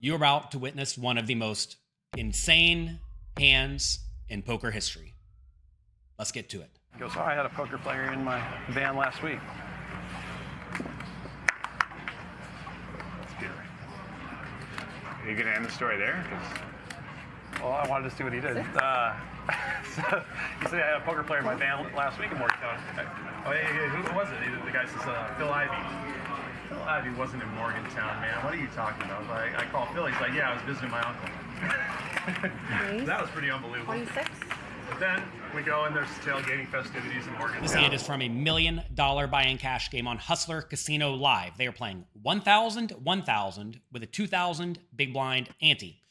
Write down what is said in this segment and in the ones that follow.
You're about to witness one of the most insane hands in poker history. Let's get to it. He goes, I had a poker player in my van last week. Are you going to end the story there? Well, I wanted to see what he did. So he said, I had a poker player in my van last week in Morgantown. Oh, yeah, who was it? The guy says, Phil Ivey. Phil Ivey wasn't in Morgantown, man. What are you talking about? I called Phil. He's like, yeah, I was visiting my uncle. That was pretty unbelievable. 26? But then we go and there's tailgating festivities in Morgantown. This hand is from a $1 million buy-in cash game on Hustler Casino Live. They are playing 1,000, 1,000 with a 2,000 big blind ante.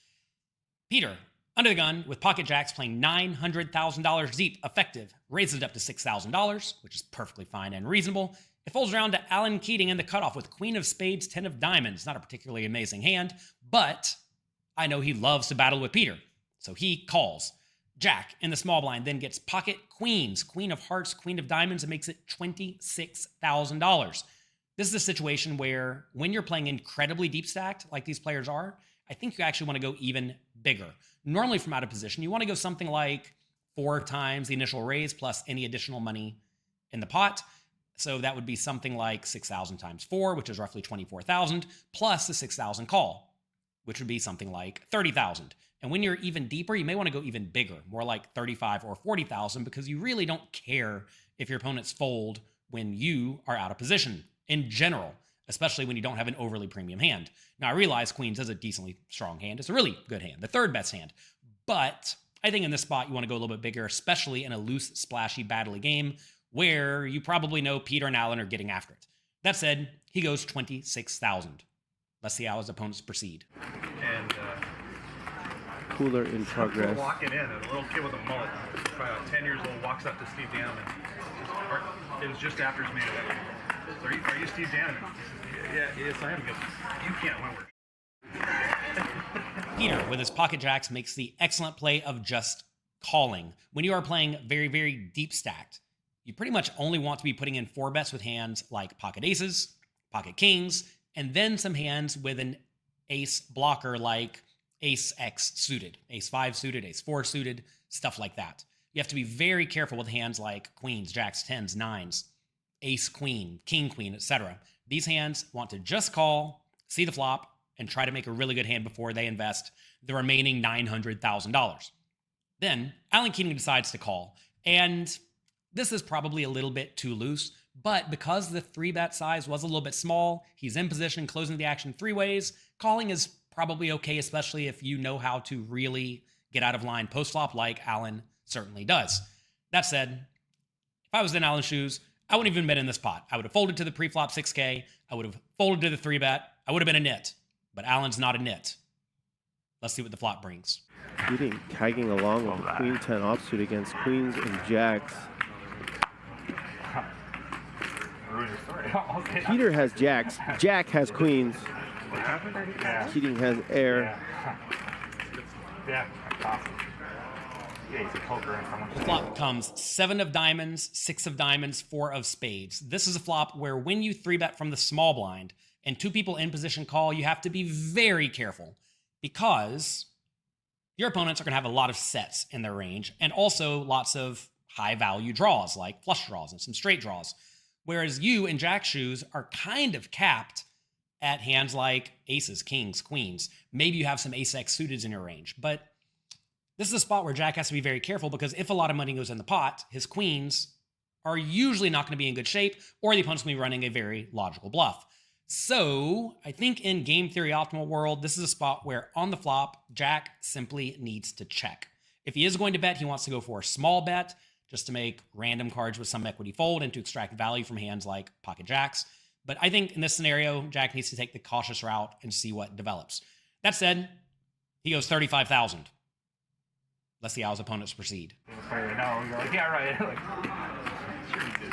Peter, under the gun, with pocket jacks playing $900,000 deep, effective, raises it up to $6,000, which is perfectly fine and reasonable. It folds around to Alan Keating in the cutoff with Queen of Spades, 10 of Diamonds. Not a particularly amazing hand, but I know he loves to battle with Peter, so he calls. Jack in the small blind then gets pocket queens, Queen of Hearts, Queen of Diamonds, and makes it $26,000. This is a situation where when you're playing incredibly deep stacked, like these players are, I think you actually want to go even bigger. Normally from out of position, you want to go something like 4 times the initial raise plus any additional money in the pot. So that would be something like 6,000 times 4, which is roughly 24,000, plus the 6,000 call, which would be something like 30,000. And when you're even deeper, you may want to go even bigger, more like 35 or 40,000, because you really don't care if your opponents fold when you are out of position in general, especially when you don't have an overly premium hand. Now, I realize Queens is a decently strong hand. It's a really good hand, the third best hand. But I think in this spot, you want to go a little bit bigger, especially in a loose, splashy, battly game where you probably know Peter and Alan are getting after it. That said, he goes 26,000. Let's see how his opponents proceed. And Cooler in progress. Walking in, and a little kid with a mullet, probably about 10 years old, walks up to Steve Danneman. It was just after his main event. So are you Steve Danneman? Yeah, yes, I am. You can't win. Peter, with his pocket jacks, makes the excellent play of just calling. When you are playing very, very deep stacked, you pretty much only want to be putting in 4 bets with hands like pocket aces, pocket kings, and then some hands with an ace blocker like ace X suited, ace 5 suited, ace 4 suited, stuff like that. You have to be very careful with hands like queens, jacks, 10s, 9s, ace queen, king queen, etc. These hands want to just call, see the flop, and try to make a really good hand before they invest the remaining $900,000. Then Alan Keating decides to call, and this is probably a little bit too loose, but because the 3-bet size was a little bit small, he's in position, closing the action 3 ways. Calling is probably okay, especially if you know how to really get out of line post-flop like Alan certainly does. That said, if I was in Alan's shoes, I wouldn't even bet in this pot. I would have folded to the pre-flop 6K. I would have folded to the 3-bet. I would have been a nit, but Alan's not a nit. Let's see what the flop brings. Keating tagging along with the Queen 10 offsuit against Queens and Jacks. Peter has Jacks. Jack has Queens. Keating has air. Yeah, awesome. Yeah, he's a poker in front of The flop comes 7 of diamonds, 6 of diamonds, 4 of spades. This is a flop where when you 3-bet from the small blind and 2 people in position call, you have to be very careful because your opponents are going to have a lot of sets in their range and also lots of high value draws like flush draws and some straight draws. Whereas you in Jack's shoes are kind of capped at hands like aces, kings, queens. Maybe you have some ace-X suiteds in your range, but this is a spot where Jack has to be very careful because if a lot of money goes in the pot, his queens are usually not going to be in good shape, or the opponent's going to be running a very logical bluff. So I think in game theory optimal world, this is a spot where on the flop, Jack simply needs to check. If he is going to bet, he wants to go for a small bet just to make random cards with some equity fold and to extract value from hands like pocket jacks. But I think in this scenario, Jack needs to take the cautious route and see what develops. That said, he goes 35,000. Let's see how his opponents proceed. No, you're like, yeah, right. Like, sure he did.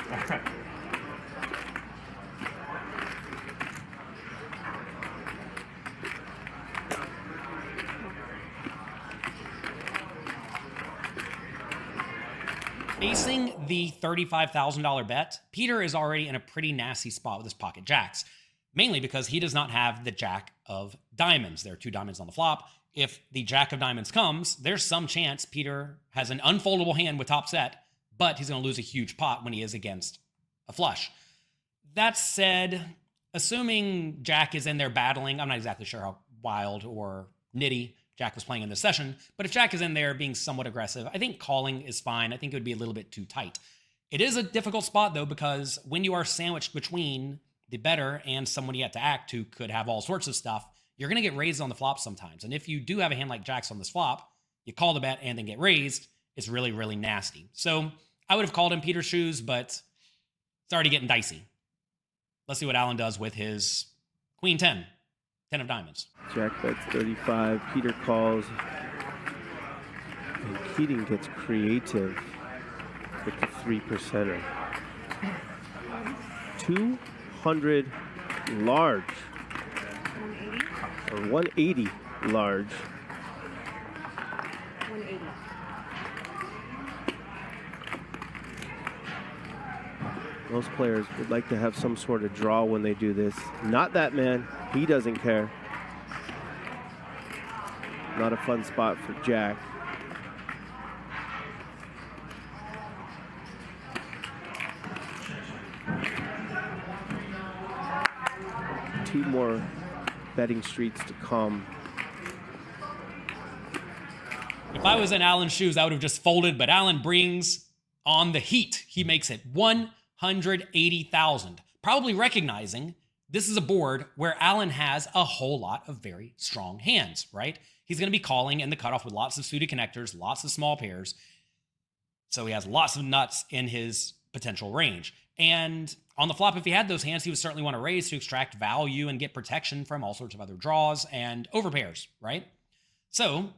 Facing the $35,000 bet, Peter is already in a pretty nasty spot with his pocket jacks, mainly because he does not have the jack of diamonds. There are 2 diamonds on the flop. If the jack of diamonds comes, there's some chance Peter has an unfoldable hand with top set, but he's going to lose a huge pot when he is against a flush. That said, assuming Jack is in there battling, I'm not exactly sure how wild or nitty Jack was playing in this session, but if Jack is in there being somewhat aggressive, I think calling is fine. I think it would be a little bit too tight. It is a difficult spot, though, because when you are sandwiched between the better and someone yet to act who could have all sorts of stuff, you're going to get raised on the flop sometimes. And if you do have a hand like Jack's on this flop, you call the bet and then get raised, it's really, really nasty. So I would have called in Peter's shoes, but it's already getting dicey. Let's see what Alan does with his queen 10, 10 of diamonds. Jack bets 35, Peter calls, and Keating gets creative with the 3%er. 200 large, or 180 large. 180. Most players would like to have some sort of draw when they do this. Not that man. He doesn't care. Not a fun spot for Jack. Two more betting streets to come. If I was in Alan's shoes, I would have just folded, but Alan brings on the heat. He makes it 180,000, probably recognizing this is a board where Alan has a whole lot of very strong hands, right? He's going to be calling in the cutoff with lots of suited connectors, lots of small pairs. So he has lots of nuts in his potential range. And on the flop, if he had those hands, he would certainly want to raise to extract value and get protection from all sorts of other draws and overpairs, right? So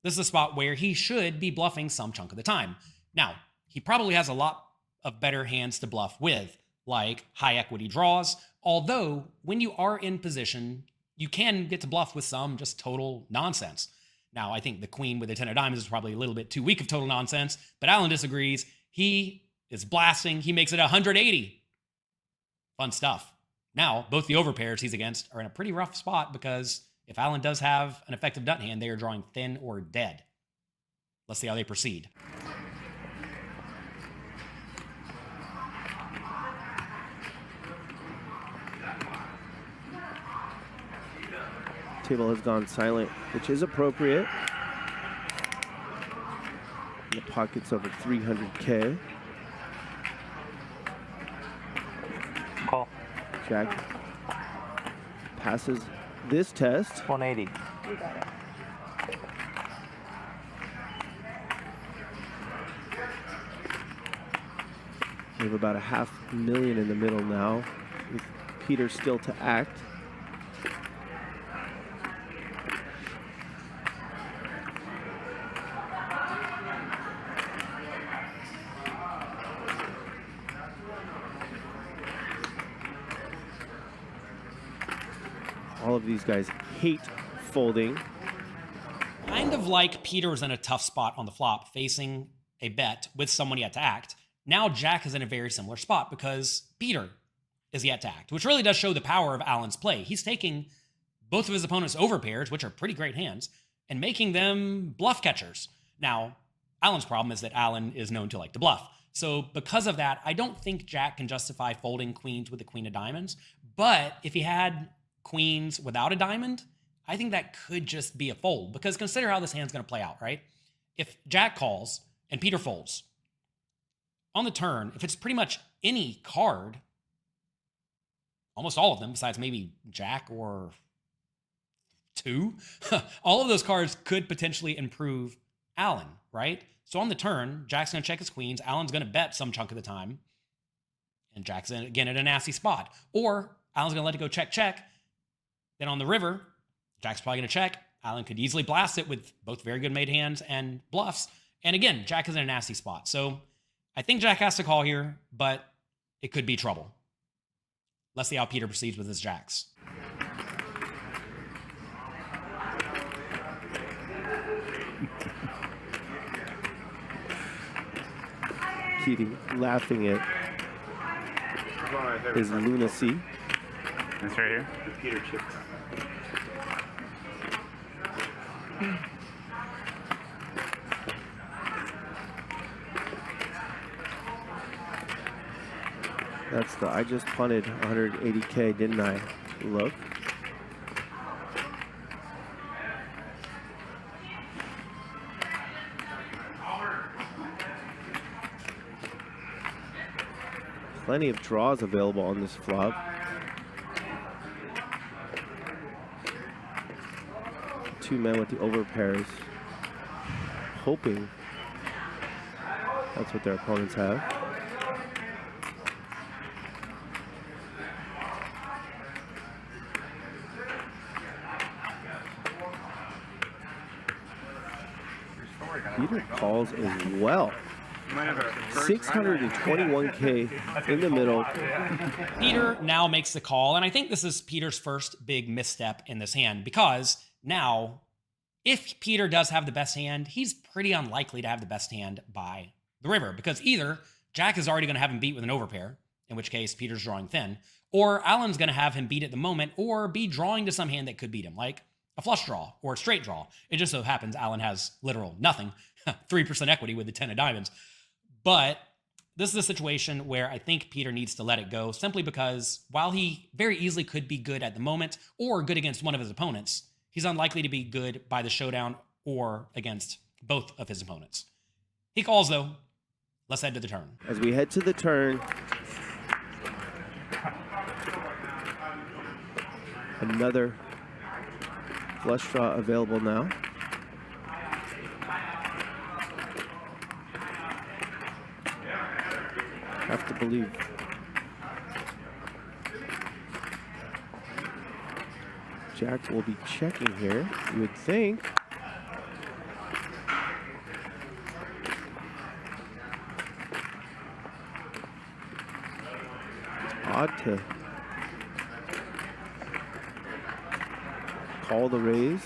this is a spot where he should be bluffing some chunk of the time. Now, he probably has a lot of better hands to bluff with, like high equity draws, although when you are in position, you can get to bluff with some just total nonsense. Now, I think the queen with the 10 of diamonds is probably a little bit too weak of total nonsense, but Alan disagrees. He is blasting. He makes it 180. Fun stuff. Now, both the overpairs he's against are in a pretty rough spot because if Alan does have an effective nut hand, they are drawing thin or dead. Let's see how they proceed. Table has gone silent, which is appropriate. In the pockets over 300K. Call. Jack passes this test. 180. You got it. We have about $500,000 in the middle now, with Peter still to act. All of these guys hate folding. Kind of like Peter was in a tough spot on the flop, facing a bet with someone yet to act. Now Jack is in a very similar spot because Peter is yet to act, which really does show the power of Alan's play. He's taking both of his opponent's overpairs, which are pretty great hands, and making them bluff catchers. Now, Alan's problem is that Alan is known to like to bluff. So because of that, I don't think Jack can justify folding queens with the queen of diamonds. But if he had queens without a diamond, I think that could just be a fold, because consider how this hand's going to play out, right? If Jack calls and Peter folds, on the turn, if it's pretty much any card, almost all of them, besides maybe Jack or 2, all of those cards could potentially improve Alan, right? So on the turn, Jack's going to check his queens, Alan's going to bet some chunk of the time, and Jack's again at a nasty spot. Or Alan's going to let it go check, check. Then on the river, Jack's probably going to check. Alan could easily blast it with both very good made hands and bluffs. And again, Jack is in a nasty spot. So I think Jack has to call here, but it could be trouble. Let's see how Peter proceeds with his jacks. Keating laughing at his lunacy. This right here? The Peter chip. That's the, I just punted 180K, didn't I? Look. Plenty of draws available on this flop. Two men with the overpairs, hoping that's what their opponents have. Peter calls as well. 621K in the middle. Peter now makes the call, and I think this is Peter's first big misstep in this hand, because now, if Peter does have the best hand, he's pretty unlikely to have the best hand by the river, because either Jack is already going to have him beat with an overpair, in which case Peter's drawing thin, or Alan's going to have him beat at the moment, or be drawing to some hand that could beat him, like a flush draw or a straight draw. It just so happens Alan has literal nothing, 3% equity with the 10 of diamonds. But this is a situation where I think Peter needs to let it go, simply because while he very easily could be good at the moment or good against one of his opponents, he's unlikely to be good by the showdown or against both of his opponents. He calls, though. Let's head to the turn. As we head to the turn, another flush draw available now. Have to believe Jack will be checking here, you would think. Odd to call the raise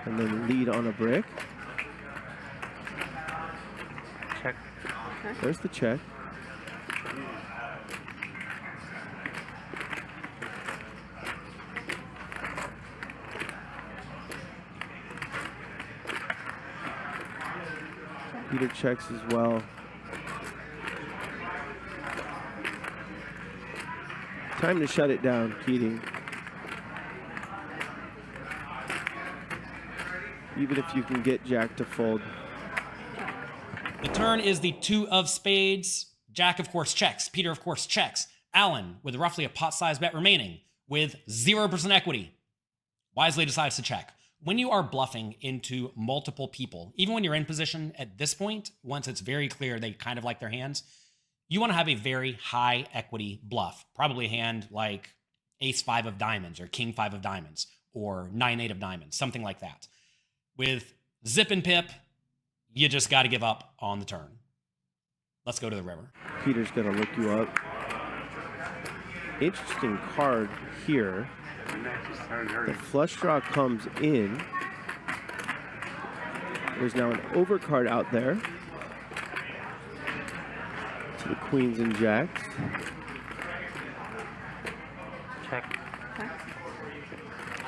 and then lead on a brick. Check. There's the check. Peter checks as well. Time to shut it down, Keating. Even if you can get Jack to fold. The turn is the 2 of spades. Jack, of course, checks. Peter, of course, checks. Alan, with roughly a pot-sized bet remaining, with 0% equity, wisely decides to check. When you are bluffing into multiple people, even when you're in position at this point, once it's very clear they kind of like their hands, you want to have a very high equity bluff. Probably a hand like ace-5 of diamonds or king-5 of diamonds or 9-8 of diamonds, something like that. With zip and pip, you just got to give up on the turn. Let's go to the river. Peter's going to look you up. Interesting card here. The flush draw comes in. There's now an overcard out there to the queens and jacks. Check.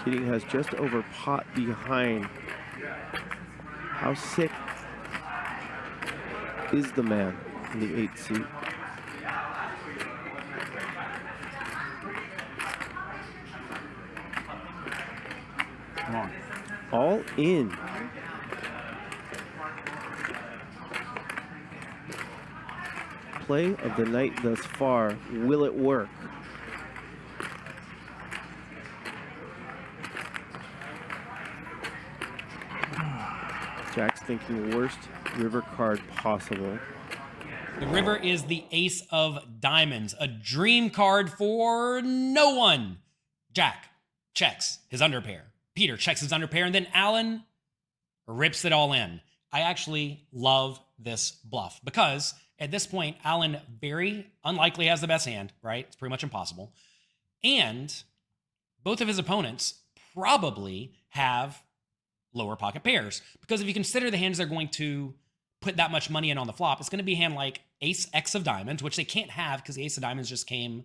Keating has just over pot behind. How sick is the man in the 8th seat? Come on. All in. Play of the night thus far. Will it work? Jack's thinking worst river card possible. The river is the ace of diamonds, a dream card for no one. Jack checks his underpair. Peter checks his underpair, and then Alan rips it all in. I actually love this bluff because at this point, Alan very unlikely has the best hand, right? It's pretty much impossible. And both of his opponents probably have lower pocket pairs, because if you consider the hands they're going to put that much money in on the flop, it's going to be a hand like ace X of diamonds, which they can't have because the ace of diamonds just came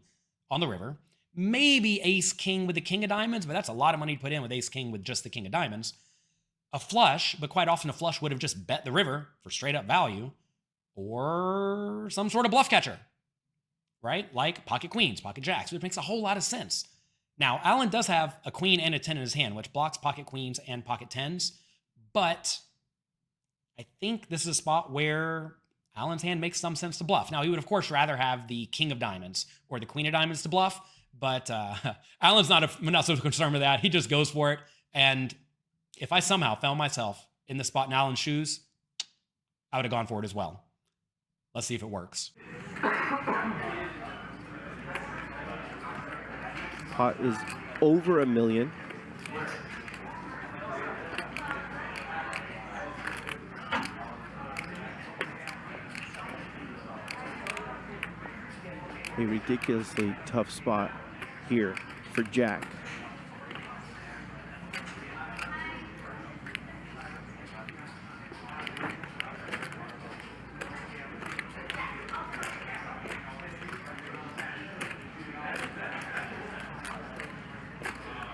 on the river. Maybe ace king with the king of diamonds, but that's a lot of money to put in with ace king with just the king of diamonds. A flush, but quite often a flush would have just bet the river for straight up value, or some sort of bluff catcher, right? Like pocket queens, pocket jacks, which makes a whole lot of sense. Now, Alan does have a queen and a 10 in his hand, which blocks pocket queens and pocket 10s, but I think this is a spot where Alan's hand makes some sense to bluff. Now, he would, of course, rather have the king of diamonds or the queen of diamonds to bluff, but Alan's not so concerned with that. He just goes for it. And if I somehow found myself in the spot in Alan's shoes, I would have gone for it as well. Let's see if it works. Pot is over $1 million. A ridiculously tough spot here for Jack.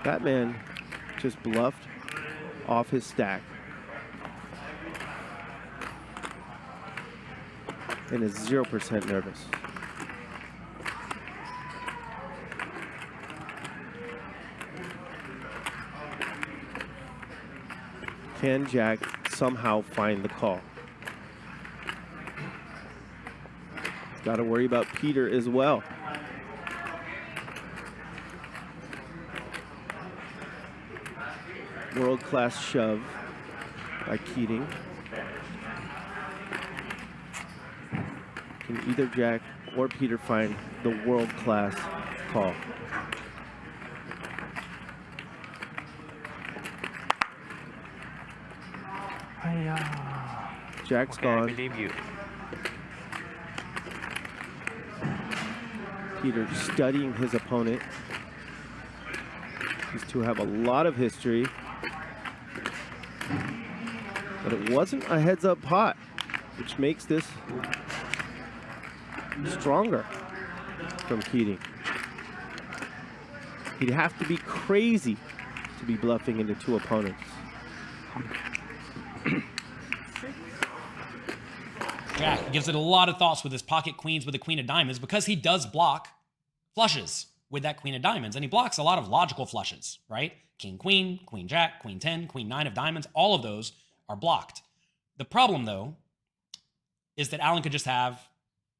That man just bluffed off his stack and is 0% nervous. Can Jack somehow find the call? He's got to worry about Peter as well. World-class shove by Keating. Can either Jack or Peter find the world-class call? Jack's gone. I believe you. Peter studying his opponent. These two have a lot of history. But it wasn't a heads-up pot, which makes this stronger from Keating. He'd have to be crazy to be bluffing into two opponents. Jack gives it a lot of thoughts with his pocket queens with the queen of diamonds because he does block flushes with that queen of diamonds, and he blocks a lot of logical flushes, right? King, queen, queen, jack, queen 10, queen 9 of diamonds, all of those are blocked. The problem, though, is that Alan could just have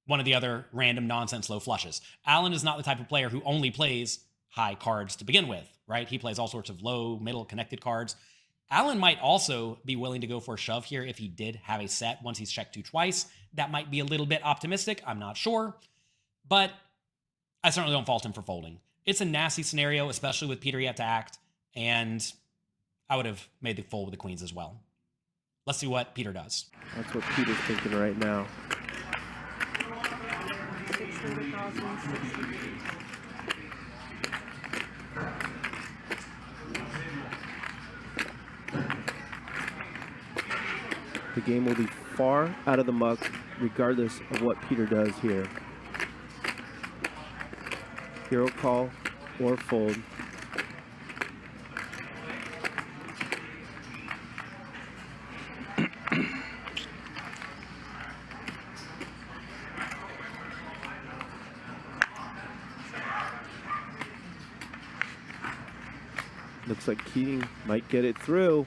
one of the other random nonsense low flushes. Alan is not the type of player who only plays high cards to begin with, right? He plays all sorts of low, middle, connected cards. Alan might also be willing to go for a shove here if he did have a set once he's checked 2 twice. That might be a little bit optimistic. I'm not sure. But I certainly don't fault him for folding. It's a nasty scenario, especially with Peter yet to act. And I would have made the fold with the queens as well. Let's see what Peter does. That's what Peter's thinking right now. 600,000. The game will be far out of the muck regardless of what Peter does here. Hero call or fold. Looks like Keating might get it through.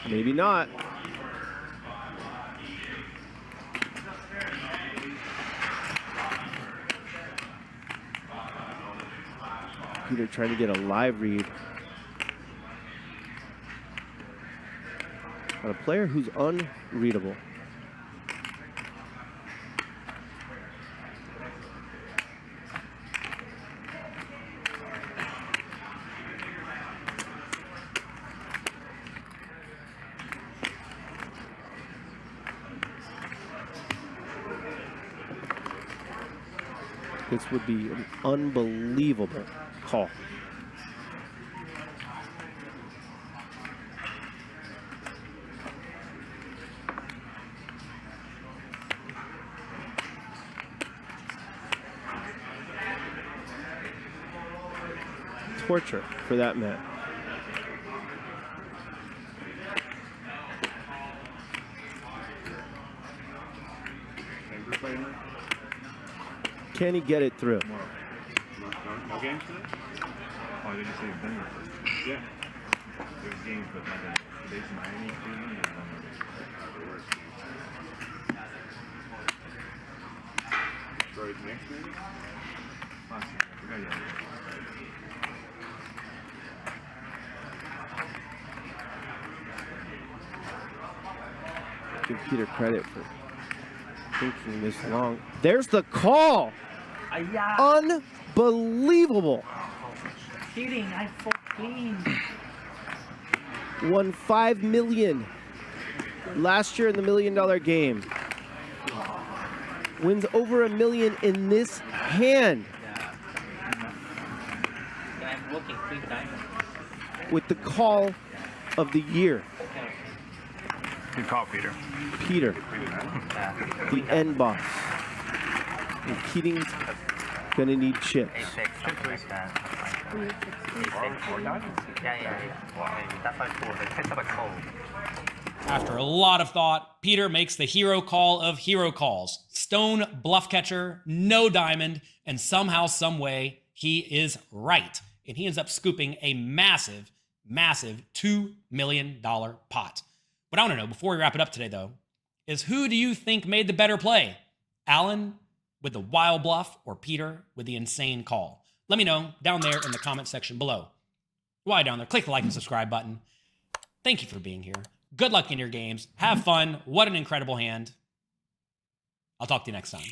Maybe not. Peter trying to get a live read on a player who's unreadable. This would be an unbelievable call. torture for that man. Can he get it through? No games today? Oh, did you say Denver? Yeah. There's games, but not today's Miami, Cleveland, and Detroit next maybe? Last year, I forgot yet. Give Peter credit for thinking this long. There's the call. Unbelievable. Keating, I fucking. Won $5 million last year in the $1 Million game. Wins over $1 million in this hand. Yeah, I'm working 3 times. With the call of the year. Good call, Peter. Peter, the end boss. And Keating's gonna need chips. After a lot of thought, Peter makes the hero call of hero calls. Stone bluff catcher, no diamond, and somehow, some way, he is right. And he ends up scooping a massive, massive $2 million pot. What I want to know before we wrap it up today, though, is who do you think made the better play? Alan with the wild bluff or Peter with the insane call? Let me know down there in the comment section below. While down there, click the like and subscribe button. Thank you for being here. Good luck in your games. Have fun. What an incredible hand. I'll talk to you next time.